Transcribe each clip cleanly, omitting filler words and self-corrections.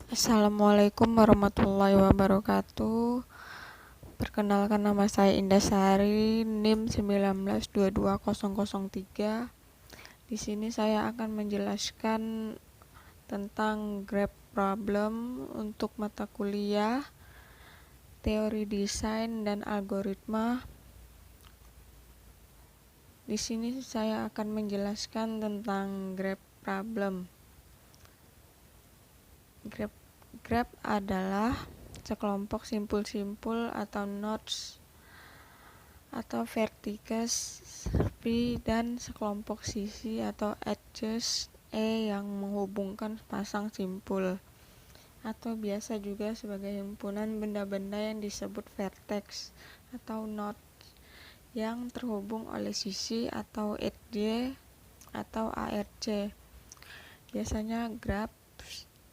Assalamualaikum warahmatullahi wabarakatuh. Perkenalkan, nama saya Indah Sari, NIM 1922003. Di sini saya akan menjelaskan tentang grab problem untuk mata kuliah teori desain dan algoritma. Di sini saya akan menjelaskan tentang grab problem. Grab adalah sekelompok simpul-simpul atau nodes atau vertices V dan sekelompok sisi atau edges E yang menghubungkan pasang simpul, atau biasa juga sebagai himpunan benda-benda yang disebut vertex atau nodes yang terhubung oleh sisi atau edge atau ARC. Biasanya graf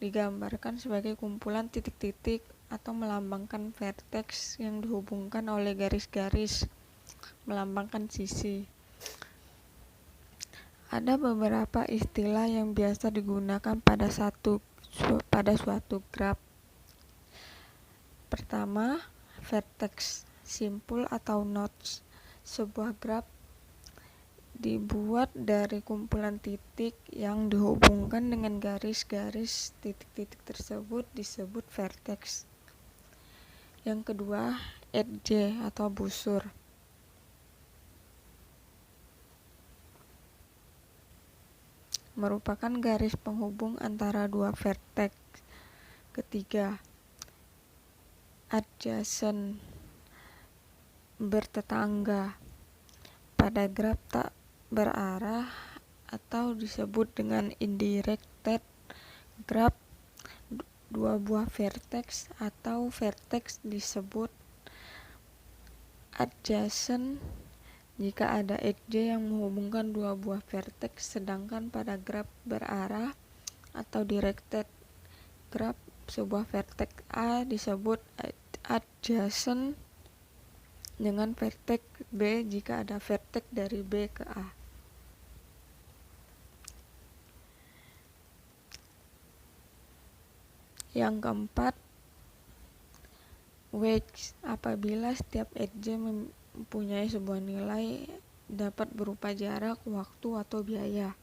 digambarkan sebagai kumpulan titik-titik atau melambangkan vertex yang dihubungkan oleh garis-garis melambangkan sisi. Ada beberapa istilah yang biasa digunakan pada suatu graf. Pertama, vertex, simpul atau nodes. Sebuah graf dibuat dari kumpulan titik yang dihubungkan dengan garis-garis. Titik-titik tersebut disebut vertex. Yang kedua, edge atau busur. Merupakan garis penghubung antara dua vertex. Ketiga, adjacent, bertetangga. Pada graf tak berarah atau disebut dengan indirected graph, dua buah vertex atau vertex disebut adjacent jika ada edge yang menghubungkan dua buah vertex, sedangkan pada graf berarah atau directed graph, sebuah vertex A disebut adjacent dengan vertex B jika ada vertex dari B ke A. Yang keempat, weights, apabila setiap edge mempunyai sebuah nilai dapat berupa jarak, waktu, atau biaya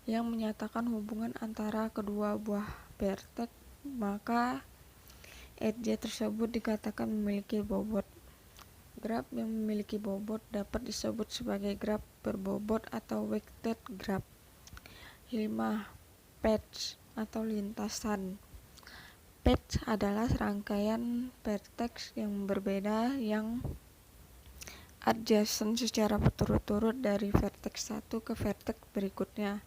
yang menyatakan hubungan antara kedua buah vertex, maka edge tersebut dikatakan memiliki bobot. Graf yang memiliki bobot dapat disebut sebagai graf berbobot atau weighted graph. 5. Patch atau lintasan. Patch adalah serangkaian vertex yang berbeda yang adjacent secara berturut-turut dari vertex 1 ke vertex berikutnya.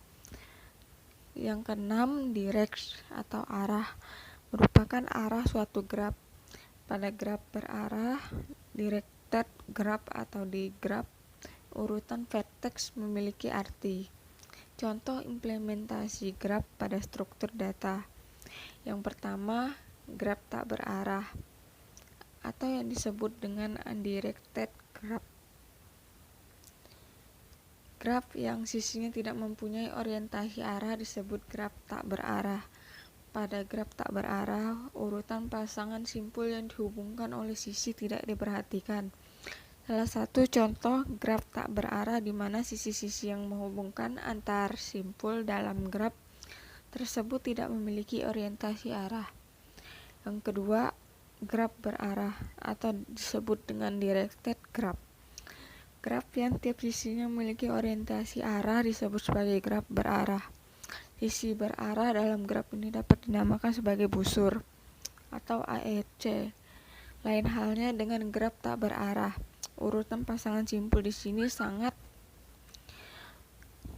Yang keenam, direct atau arah, merupakan arah suatu graf. Pada graf berarah, directed graph atau di graf, urutan vertex memiliki arti. Contoh implementasi graf pada struktur data. Yang pertama, graf tak berarah atau yang disebut dengan undirected graph. Graf yang sisinya tidak mempunyai orientasi arah disebut graf tak berarah. Pada graf tak berarah, urutan pasangan simpul yang dihubungkan oleh sisi tidak diperhatikan. Salah satu contoh graf tak berarah di mana sisi-sisi yang menghubungkan antar simpul dalam graf tersebut tidak memiliki orientasi arah. Yang kedua, graf berarah atau disebut dengan directed graph. Graf yang tiap sisinya memiliki orientasi arah disebut sebagai graf berarah. Sisi berarah dalam graf ini dapat dinamakan sebagai busur atau ARC. Lain halnya dengan graf tak berarah. Urutan pasangan simpul di sini sangat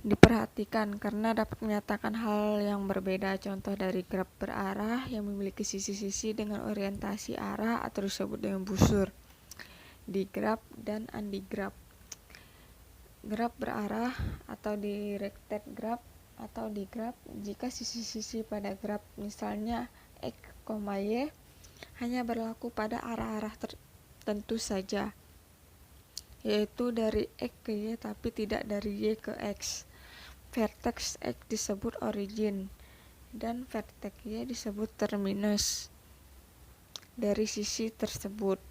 diperhatikan karena dapat menyatakan hal yang berbeda. Contoh dari graf berarah yang memiliki sisi-sisi dengan orientasi arah atau disebut dengan busur, digraph dan undigraph. Graf berarah atau directed graph atau digraph jika sisi-sisi pada graf, misalnya X, Y, hanya berlaku pada arah-arah tertentu saja, yaitu dari X ke Y tapi tidak dari Y ke X. Vertex X disebut origin, dan vertex Y disebut terminus dari sisi tersebut.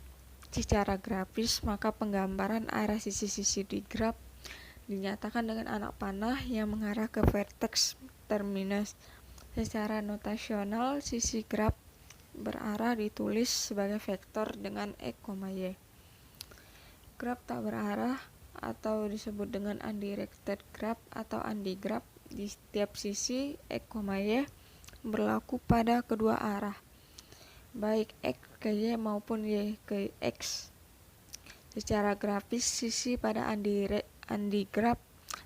Secara grafis, maka penggambaran arah sisi-sisi di graf dinyatakan dengan anak panah yang mengarah ke vertex terminus. Secara notasional, sisi graf berarah ditulis sebagai vektor dengan X, Y. Graf tak berarah atau disebut dengan undirected graph atau undigraph di setiap sisi X, Y berlaku pada kedua arah, baik X ke Y maupun Y ke X. Secara grafis, sisi pada undigraph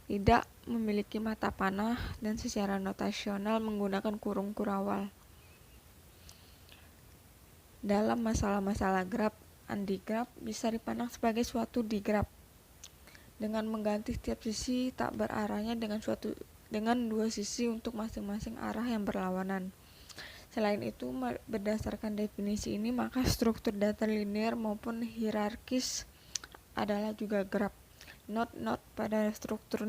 tidak memiliki mata panah dan secara notasional menggunakan kurung kurawal. Dalam masalah-masalah graf, undigraph bisa dipandang sebagai suatu digraph dengan mengganti setiap sisi tak berarahnya dengan dua sisi untuk masing-masing arah yang berlawanan. Selain itu, berdasarkan definisi ini, maka struktur data linear maupun hierarkis adalah juga graf. Not pada struktur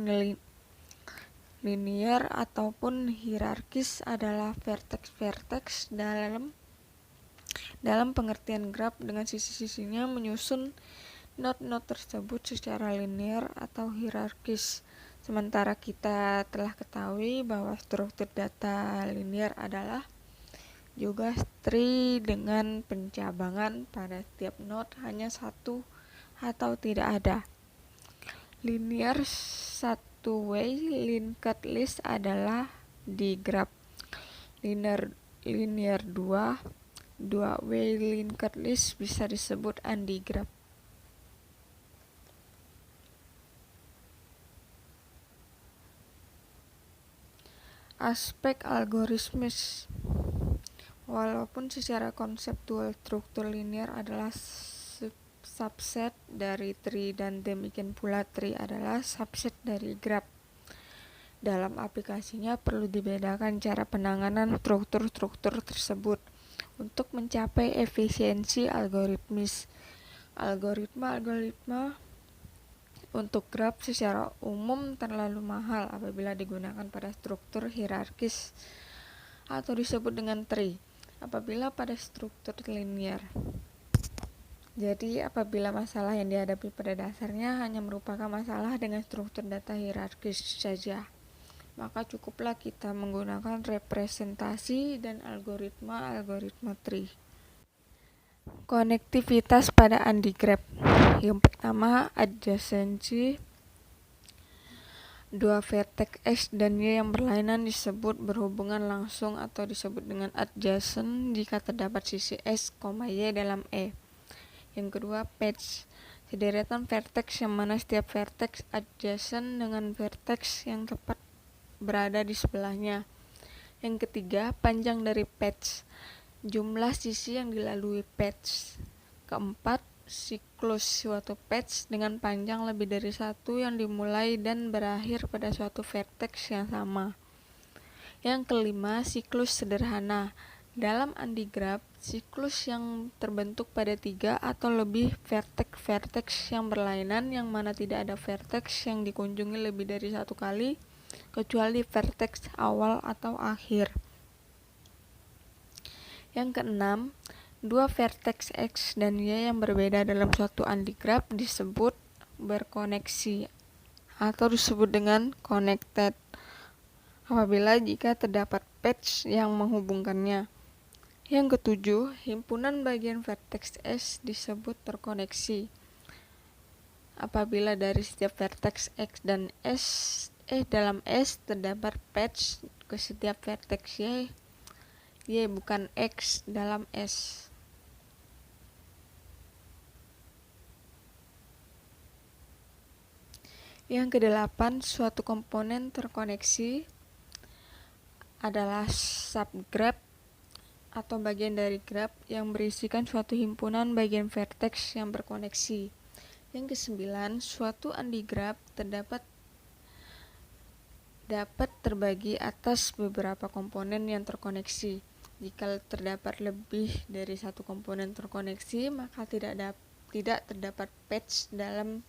linear ataupun hierarkis adalah vertex-vertex dalam pengertian graf dengan sisi-sisinya menyusun not tersebut secara linear atau hierarkis. Sementara kita telah ketahui bahwa struktur data linear adalah juga tree dengan pencabangan pada setiap node hanya satu atau tidak ada. Linear satu way linked list adalah di graf. Linear dua way linked list bisa disebut undigraph. Aspek algoritmis. Walaupun secara konseptual struktur linear adalah subset dari tree dan demikian pula tree adalah subset dari graf, dalam aplikasinya perlu dibedakan cara penanganan struktur-struktur tersebut untuk mencapai efisiensi algoritmis. Algoritma untuk graf secara umum terlalu mahal apabila digunakan pada struktur hierarkis atau disebut dengan tree apabila pada struktur linear. Jadi, apabila masalah yang dihadapi pada dasarnya hanya merupakan masalah dengan struktur data hierarkis saja, maka cukuplah kita menggunakan representasi dan algoritma tree. Konektivitas pada undigraph. Yang pertama, adjacency. Dua vertex X dan Y yang berlainan disebut berhubungan langsung atau disebut dengan adjacent jika terdapat sisi S, Y dalam E. Yang kedua, patch. Sederetan vertex yang mana setiap vertex adjacent dengan vertex yang tepat berada di sebelahnya. Yang ketiga, panjang dari patch. Jumlah sisi yang dilalui patch. Keempat, siklus suatu patch dengan panjang lebih dari satu yang dimulai dan berakhir pada suatu vertex yang sama. Yang kelima, siklus sederhana. Dalam undigraph, siklus yang terbentuk pada 3 atau lebih vertex yang berlainan yang mana tidak ada vertex yang dikunjungi lebih dari satu kali kecuali vertex awal atau akhir. Yang keenam, dua vertex X dan Y yang berbeda dalam suatu undigraph disebut berkoneksi atau disebut dengan connected apabila jika terdapat patch yang menghubungkannya. Yang ketujuh, himpunan bagian vertex S disebut terkoneksi apabila dari setiap vertex X dan dalam S terdapat patch ke setiap vertex Y bukan X dalam S. Yang kedelapan, suatu komponen terkoneksi adalah subgraph atau bagian dari graph yang berisikan suatu himpunan bagian vertex yang berkoneksi. Yang kesembilan, suatu undigraph dapat terbagi atas beberapa komponen yang terkoneksi. Jika terdapat lebih dari satu komponen terkoneksi, maka tidak terdapat patch dalam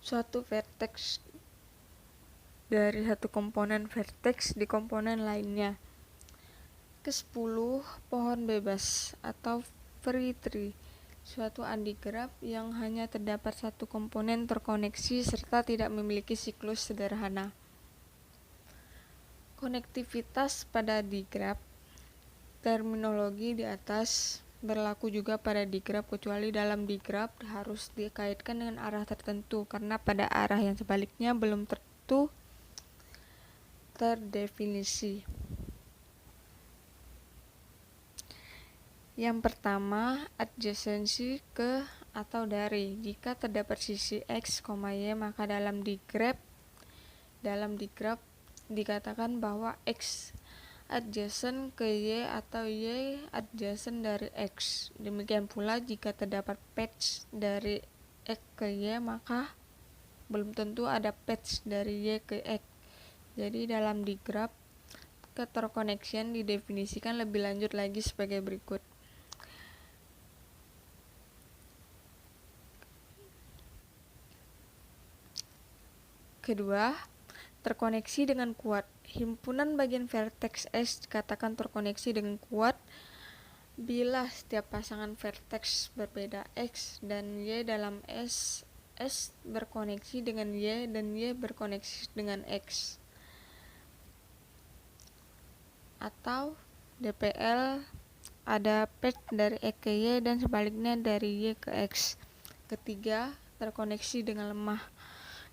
suatu vertex dari satu komponen vertex di komponen lainnya. Ke-10, pohon bebas atau free tree, suatu andigraf yang hanya terdapat satu komponen terkoneksi serta tidak memiliki siklus sederhana. Konektivitas pada digraf. Terminologi di atas berlaku juga pada digraf, kecuali dalam digraf harus dikaitkan dengan arah tertentu, karena pada arah yang sebaliknya belum tentu terdefinisi. Yang pertama, adjacensi ke atau dari. Jika terdapat sisi X, Y, maka dalam digraf dikatakan bahwa X adjacent ke Y atau Y adjacent dari X. Demikian pula jika terdapat patch dari X ke Y, maka belum tentu ada patch dari Y ke X. Jadi dalam digraf, keterkoneksian didefinisikan lebih lanjut lagi sebagai berikut. Kedua, terkoneksi dengan kuat. Himpunan bagian vertex S dikatakan terkoneksi dengan kuat bila setiap pasangan vertex berbeda X dan Y dalam S berkoneksi dengan Y dan Y berkoneksi dengan X. Atau DPL ada patch dari X ke Y dan sebaliknya dari Y ke X. Ketiga, terkoneksi dengan lemah.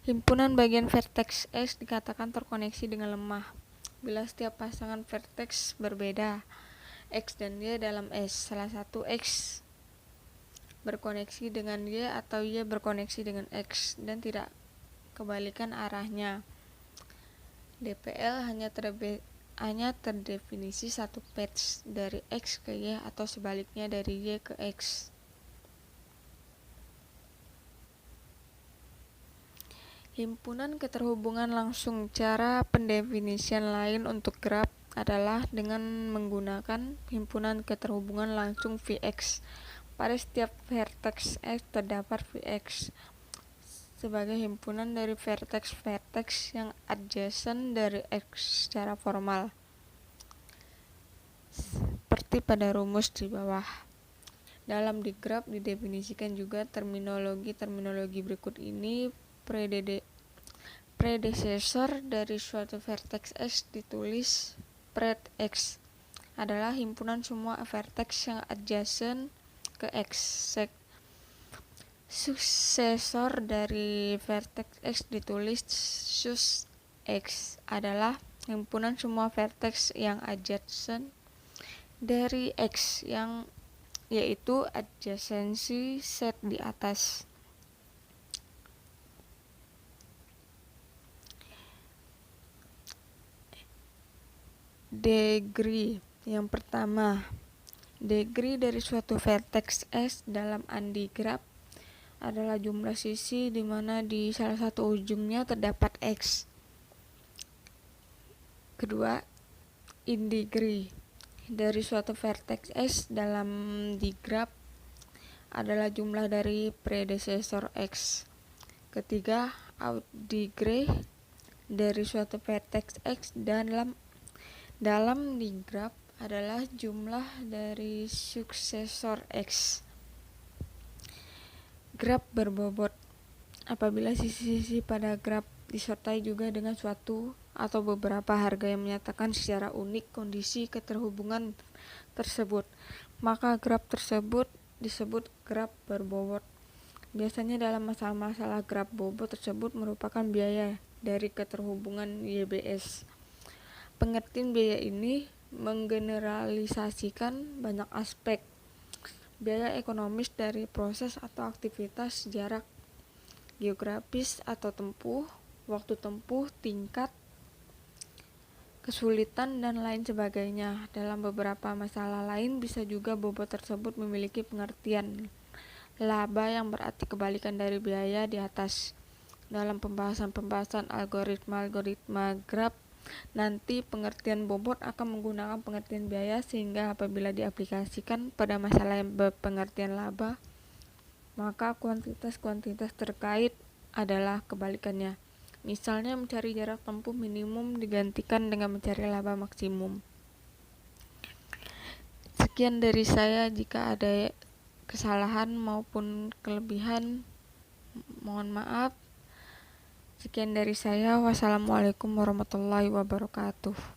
Himpunan bagian vertex S dikatakan terkoneksi dengan lemah bila setiap pasangan vertex berbeda X dan Y dalam S. Salah satu X berkoneksi dengan Y atau Y berkoneksi dengan X dan tidak kebalikan arahnya. DPL hanya terdefinisi satu patch dari X ke Y atau sebaliknya dari Y ke X. Himpunan keterhubungan langsung. Cara pendefinisian lain untuk graf adalah dengan menggunakan himpunan keterhubungan langsung Vx. Pada setiap vertex X terdapat Vx sebagai himpunan dari vertex-vertex yang adjacent dari X secara formal, seperti pada rumus di bawah. Dalam digraf didefinisikan juga terminologi berikut ini. Predecessor dari suatu vertex X ditulis pred X adalah himpunan semua vertex yang adjacent ke X. Suksesor dari vertex X ditulis sus X adalah himpunan semua vertex yang adjacent dari X, yang yaitu adjacency set di atas. Degree. Yang pertama, degree dari suatu vertex S dalam andigraf adalah jumlah sisi di mana di salah satu ujungnya terdapat X. Kedua, indegree dari suatu vertex S dalam digraf adalah jumlah dari predecessor X. Ketiga, outdegree dari suatu vertex X dalam digraf adalah jumlah dari suksesor X. Graf berbobot. Apabila sisi-sisi pada graf disertai juga dengan suatu atau beberapa harga yang menyatakan secara unik kondisi keterhubungan tersebut, maka graf tersebut disebut graf berbobot. Biasanya dalam masalah-masalah graf bobot tersebut merupakan biaya dari keterhubungan YBS. Pengertian biaya ini menggeneralisasikan banyak aspek. Biaya ekonomis dari proses atau aktivitas, jarak geografis atau tempuh, waktu tempuh, tingkat kesulitan, dan lain sebagainya. Dalam beberapa masalah lain bisa juga bobot tersebut memiliki pengertian laba yang berarti kebalikan dari biaya di atas. Dalam pembahasan algoritma graf nanti pengertian bobot akan menggunakan pengertian biaya, sehingga apabila diaplikasikan pada masalah yang berpengertian laba, maka kuantitas terkait adalah kebalikannya. Misalnya mencari jarak tempuh minimum digantikan dengan mencari laba maksimum. Sekian dari saya. Jika ada kesalahan maupun kelebihan, mohon maaf. Sekian dari saya. Wassalamualaikum warahmatullahi wabarakatuh.